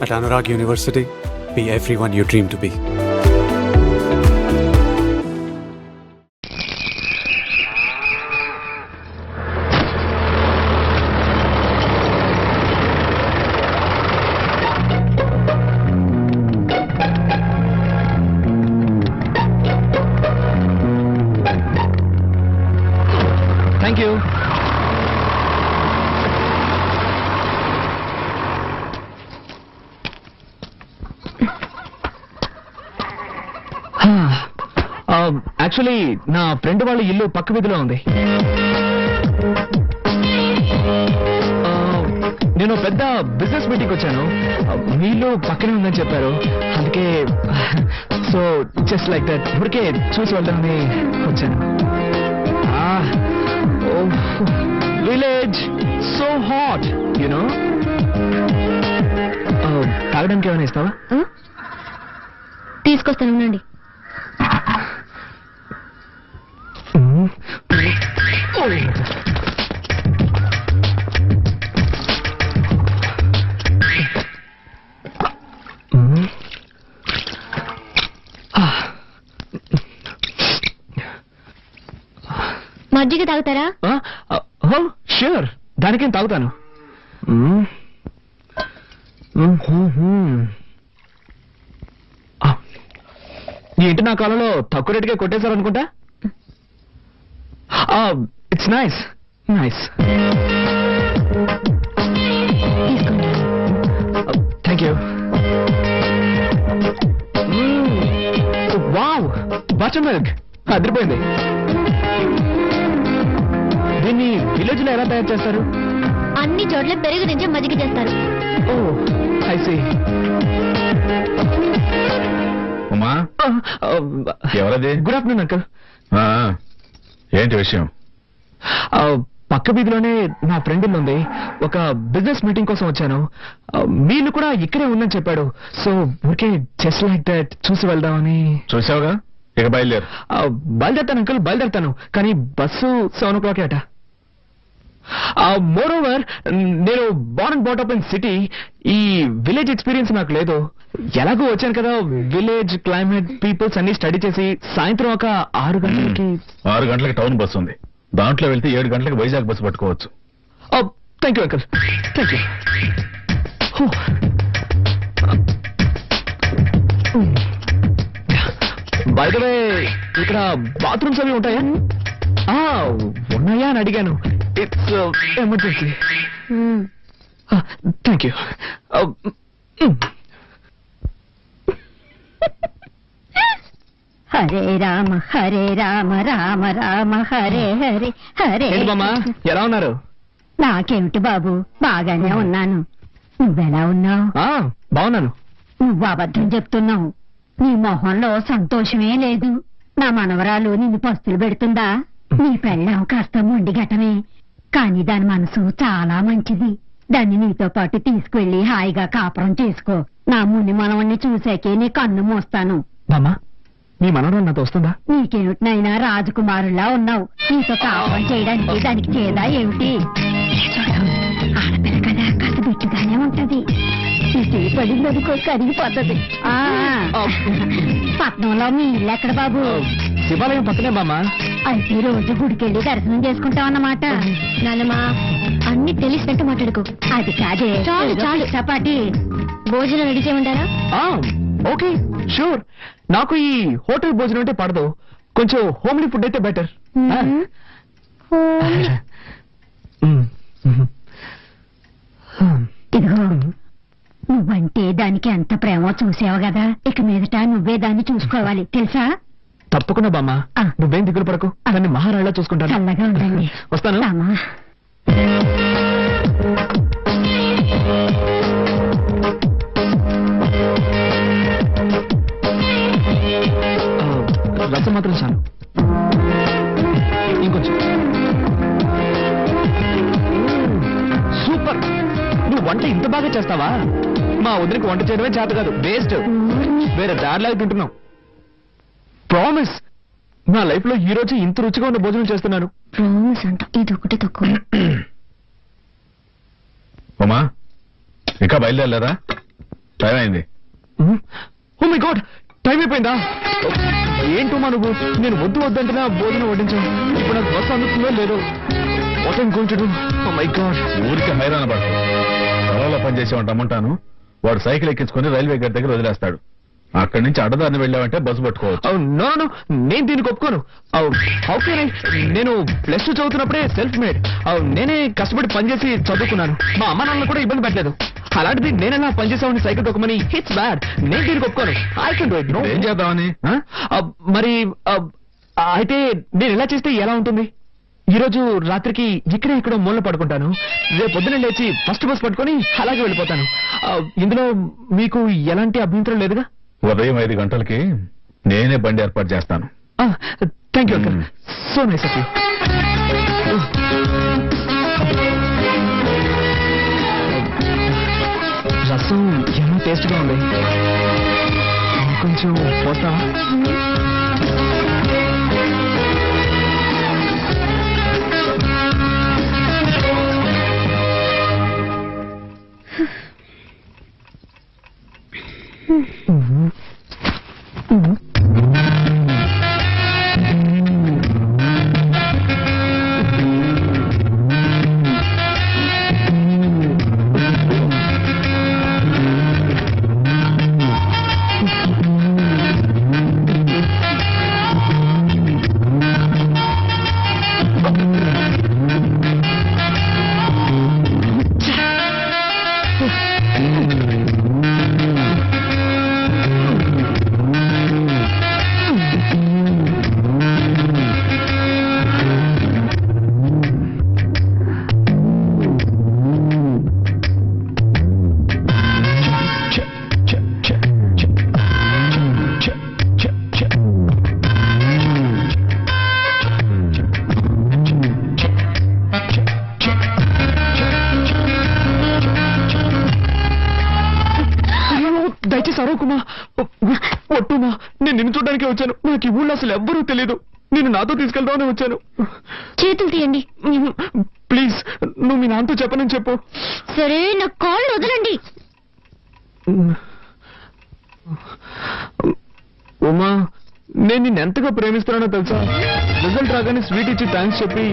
At Anurag University, be everyone you dream to be. Thank you. Actually నా friend వాళ్ళ ఇల్లు పక్క వీధిలో ఉంది. నేను పెద్ద బిజినెస్ మీటింగ్ వచ్చాను. మీ ఇల్లు పక్కనే ఉందని చెప్పారు. అందుకే సో జస్ట్ లైక్ దట్ ఊరికే చూసి వెళ్తానని వచ్చాను. Village so hot you know. తాగడానికి ఏమైనా ఇస్తావా? తీసుకొస్తాను ఉండండి. మజ్జిగ తాగుతారా? ష్యూర్, దానికేం తాగుతాను. ఈ ఇంటి నా కాలంలో తక్కువ రేటుకే కొట్టేశారు అనుకుంటా. It's nice nice. Thank you. Wow, butter milk అదిరిపోయింది. దీన్ని విలేజ్ లో ఎలా తయారు చేస్తారు? అన్ని చోట్ల పెరుగు నుంచి మజ్జిగ చేస్తారు. ఓ ఐ సీ. ఉమా, ఎవరది? Good afternoon uncle. ఏంటి విషయం? పక్క వీధిలోనే నా ఫ్రెండ్ ఇల్లు ఉంది. ఒక బిజినెస్ మీటింగ్ కోసం వచ్చాను. మీళ్ళు కూడా ఇక్కడే ఉందని చెప్పాడు. సో ఊరికే జస్ట్ లైక్ దట్ చూసి వెళ్దామని. చూసావుగా, ఇక బయలుదేరు. బయలుదేరుతాను అంకుల్, బయలుదేరుతాను. కానీ బస్సు 7 o'clock అట. మోర్ ఓవర్, నేను born and brought up in city. ఈ విలేజ్ ఎక్స్పీరియన్స్ నాకు లేదు. ఎలాగో వచ్చాను కదా, విలేజ్ క్లైమేట్ పీపుల్స్ అన్ని స్టడీ చేసి సాయంత్రం ఒక 6 గంటలకి 6 గంటలకు టౌన్ బస్సు ఉంది. దాంట్లో వెళ్తే 7 గంటలకు వైజాగ్ బస్సు పట్టుకోవచ్చు. Thank you uncle, thank you. By the way, ఇక్కడ బాత్రూమ్స్ అవి ఉంటాయా? ఉన్నాయా అని అడిగాను. It's emergency. Thank you. Hare Rama Rama Rama Hare Hare Hare. బామ్మా, ఎలా ఉన్నారు? నాకేమిటి బాబు, బాగానే ఉన్నాను. నువ్వెలా ఉన్నావు? బాగున్నాను. నువ్వు అబద్ధం చెప్తున్నావు. నీ మొహంలో సంతోషమే లేదు. నా మనవరాలు నిన్ను పస్తులు పెడుతుందా? నీ పెళ్ళాం కాస్త మొండిగటమే, కానీ దాని మనసు చాలా మంచిది. దాన్ని నీతో పాటు తీసుకువెళ్లి హాయిగా కాపురం చేసుకో. నా ముని మనవణ్ణి చూసాకే నీ కన్ను మోస్తాను. బామ్మా, నీ మనవరాలు నాతో వస్తుందా? నీకేమిటినైనా రాజకుమారులా ఉన్నావు. నీతో కాపురం చేయడానికి దానికి చేదా ఏమిటి? ఆడపిల్ల కదా, కాస్త బిట్టుగానే ఉంటది. పడిందనుకో కరిగిపోతుంది. పట్నంలో మీ ఇల్లు ఎక్కడ బాబు? శివాలయం పక్కనే బామ్మా. అయితే రోజు గుడికెళ్ళి దర్శనం చేసుకుంటాం అన్నమాట. నాన్నమ్మా, అన్ని తెలిసినట్టు మాట్లాడుకో. అది కాదే. చాలు చాలు, చపాటి భోజనం రెడీ చేయమంటారా? Okay, sure. నాకు ఈ హోటల్ భోజనం అంటే పడదు. కొంచెం హోమ్లీ ఫుడ్ అయితే బెటర్. ఇదిగో, నువ్వంటే దానికి ఎంత ప్రేమో చూసావు కదా. ఇక మీదట నువ్వే దాన్ని చూసుకోవాలి, తెలుసా? తప్పకుండా బామ్మా, నువ్వేం దిగులు పడకు. దాన్ని మహారాణిలా చూసుకుంటాను. చల్లగా ఉండండి. వస్తాను. రసం మాత్రం చాలు. ఇంకొంచెం. సూపర్. నువ్వు వంట ఇంత బాగా చేస్తావా? మా వదిలికి వంట చేయడమే చేత కాదు, వేస్ట్. వేరే దారిలాగా తింటున్నావు. ప్రామిస్, నా లైఫ్ లో ఈ రోజు ఇంత రుచిగా ఉన్న భోజనం చేస్తున్నాను. ప్రామిస్ అంట, ఇది ఒకటి తక్కువ. ఉమా, ఇంకా బయలుదేరలేదా? టైం అయింది. ఓ మై గాడ్, టైం అయిపోయిందా? ఏంటో మా నువ్వు, నేను వద్దు వద్దంటే భోజనం వడ్డించాను. ఇప్పుడు నాకు బస్సు అందుతుందో లేదో. What I'm going to do? Oh my God. ఊరికి హైరాణ పడతాడు. పొలంలో పనిచేసేవాడు రమ్మంటాను. వాడు సైకిల్ ఎక్కించుకుని రైల్వే గేట్ దగ్గర వదిలేస్తాడు. అక్కడి నుంచి అడ్డదారిని వెళ్ళావంటే బస్సు పట్టుకోవచ్చు. నో, నేను దీనికి ఒప్పుకోను. నేను +2 చదువుతున్నప్పుడే సెల్ఫ్ మేడ్. నేనే కష్టపడి పనిచేసి చదువుకున్నాను. మా అమ్మ నాన్న కూడా ఇబ్బంది పెట్టలేదు. అలాంటిది నేనెలా పనిచేసామని సైకిల్ తొక్కమని హిట్స్ బ్యాడ్. నేను దీనికి ఒప్పుకోను. I can do it. No. ఏం చేద్దామని? మరి అయితే నేను ఎలా చేస్తే ఎలా ఉంటుంది? ఈ రోజు రాత్రికి ఇక్కడో మూల పడుకుంటాను. రేపు పొద్దున లేచి ఫస్ట్ బస్ పట్టుకొని అలాగే వెళ్ళిపోతాను. ఇందులో మీకు ఎలాంటి అభ్యంతరం లేదుగా? ఉదయం 5 గంటలకి నేనే బండి ఏర్పాటు చేస్తాను. Thank you uncle. So nice of you. రసం ఎంత టేస్ట్గా ఉంది. కొంచెం పోతావా? దయచేసి అరవకుమా, ఒట్టుమా. నేను నిన్ను చూడడానికి వచ్చాను. నాకు ఈ ఊళ్ళో అసలు ఎవ్వరూ తెలియదు. నేను నాతో తీసుకెళ్దామని వచ్చాను. చేతులు తీయండి ప్లీజ్. నువ్వు మీ నాన్నతో చెప్పనని చెప్పు. సరే, నా కాళ్ళు వదలండి. ఉమా, నేను నిన్ను ఎంతగా ప్రేమిస్తున్నానో తెలుసా? రిజల్ట్ రాగానే స్వీట్ ఇచ్చి థ్యాంక్స్ చెప్పి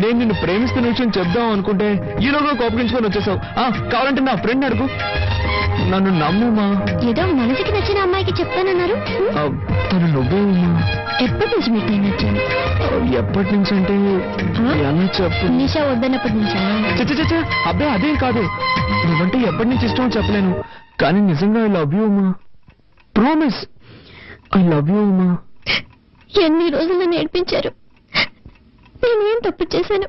నేను నిన్ను ప్రేమిస్తున్న విషయం చెప్దాం అనుకుంటే ఈలోగా కోపగించుకొని వచ్చేసావు. కావాలంటే నా ఫ్రెండ్ అడుగు. నన్ను నమ్ముమా. ఏదో మనసుకి నచ్చిన అమ్మాయికి చెప్తానన్నారు. తను నువ్వే ఉమా. ఎప్పటి నుంచి మీకు నేను నచ్చాను? ఎప్పటి నుంచి అంటే ఎలా చెప్పు? నిషా వద్దన్నప్పటి నుంచా? చచ్చా, అబ్బాయి అదేం కాదు. నువ్వంటే ఎప్పటి నుంచి ఇష్టం చెప్పలేను, కానీ నిజంగా I love you Uma. Promise, I love you Uma. ఎన్ని రోజులు నేర్పించారు. నేనేం తప్పు చేశాను?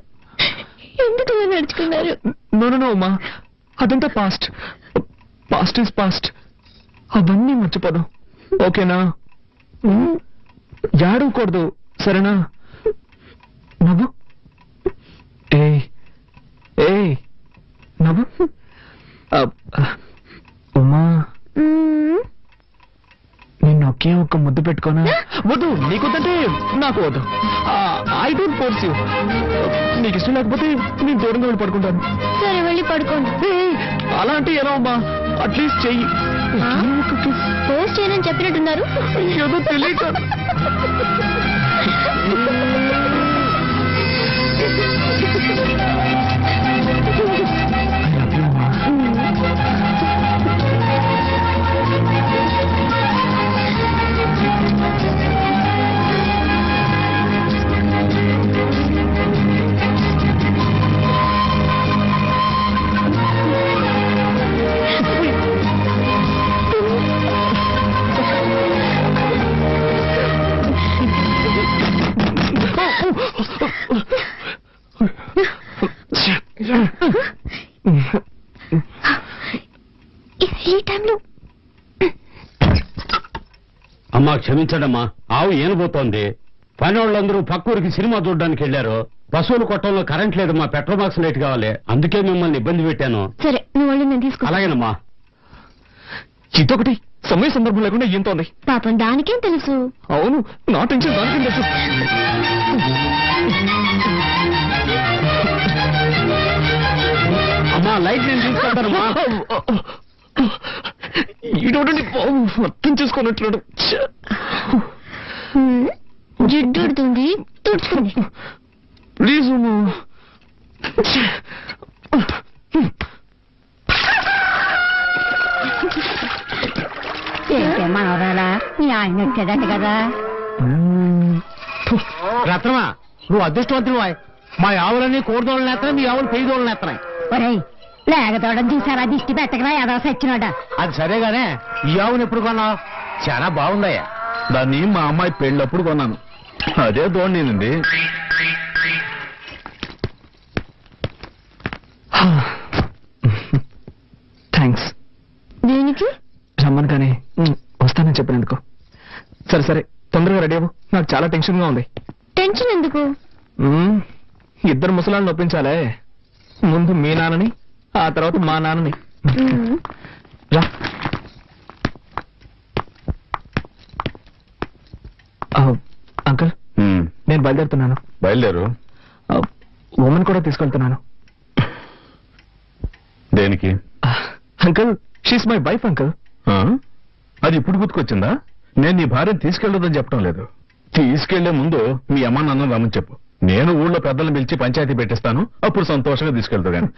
ఎందుకు ఇలా నడుచుకున్నారు? నో ఉమా, అదంతా పాస్ట్. Past is past. అవన్నీ మర్చిపోదాం, ఓకేనా? ఏడవకూడదు, సరేనా? నవ్వు. ఏ నవ్వు. ఉమా, నేను ఒకే ఒక్క ముద్దు పెట్టుకోనా? వద్దు, నీకొద్దంటే నాకు వద్దు. I don't force you. నీకు ఇష్టం లేకపోతే నేను దూరంగా వెళ్ళి పడుకుంటాను. సరే, వెళ్ళి పడుకోండి. అలా అంటే ఎలా అమ్మా? అట్లీస్ట్ చెయ్యి. ఫోర్స్ చేయనని చెప్పినట్టున్నారు. ఏదో తెలియక. ఈ టైంలో అమ్మా క్షమించడమ్మా, ఆవు ఏనబోతోంది. పని వాళ్ళందరూ పక్కూరికి సినిమా చూడడానికి వెళ్లారు. పశువుల కొట్టంలో కరెంట్ లేదమ్మా, పెట్రోల్ బాక్స్ లైట్ కావాలి. అందుకే మిమ్మల్ని ఇబ్బంది పెట్టాను. సరే, నువ్వు వాళ్ళు నేను తీసుకో. అలాగేనమ్మా. ఇదొకటి సమయ సందర్భం లేకుండా ఏంతో ఉంది. పాపం దానికేం తెలుసు? అవును, నా టెన్షన్ దానికేం తెలుసు. అమ్మా, లైట్ నేను తీసుకెళ్తానమ్మా. ఈడోడండి మొత్తం చూసుకున్నట్టున్నాడు. జిడ్డు ఉడుతుంది తుడుచుకుంది. ప్లీజ్ ఏంటే మనవరాలా మీ ఆయన వచ్చేదట కదా. రత్నమా నువ్వు అదృష్టవంతుడు. మా ఆవులన్నీ కోడిదోళ్ళని ఎత్తనాయి, మీ ఆవులు పెయ్యదోళ్ళని ఎత్తనాయి. ఒరేయ్ లేగతోడని చూసారా దిష్టి పెట్టకరా ఏదో సచ్చినోడా. అది సరేగానే ఈ ఆవును ఎప్పుడు కొన్నావు? చాలా బాగుందయ్యా. దాన్ని మా అమ్మాయి పెళ్ళప్పుడు కొన్నాను. అదే దోణినండి. థ్యాంక్స్. దేనికి? రమ్మను కానీ వస్తానని చెప్పినందుకు. సరే సరే తొందరగా రెడీ అవ్వు, నాకు చాలా టెన్షన్ గా ఉంది. టెన్షన్ ఎందుకు? ఇద్దరు ముసలాళ్ళని ఒప్పించాలే. ముందు మీ నాన్నని, ఆ తర్వాత మా నాన్నని. రా. అంకుల్ నేను బయలుదేరుతున్నాను. బయలుదేరు. ఉమెన్ కూడా తీసుకెళ్తున్నాను. దేనికి? Uncle she's my wife uncle. ఆ? అది ఇప్పుడు గుర్తుకొచ్చిందా? నేను నీ భార్యను తీసుకెళ్లొద్దని చెప్పడం లేదు. తీసుకెళ్లే ముందు మీ అమ్మ నాన్న రమ్మని చెప్పు. నేను ఊళ్ళో పెద్దలను పిలిచి పంచాయతీ పెట్టిస్తాను, అప్పుడు సంతోషంగా తీసుకెళ్తా గాని.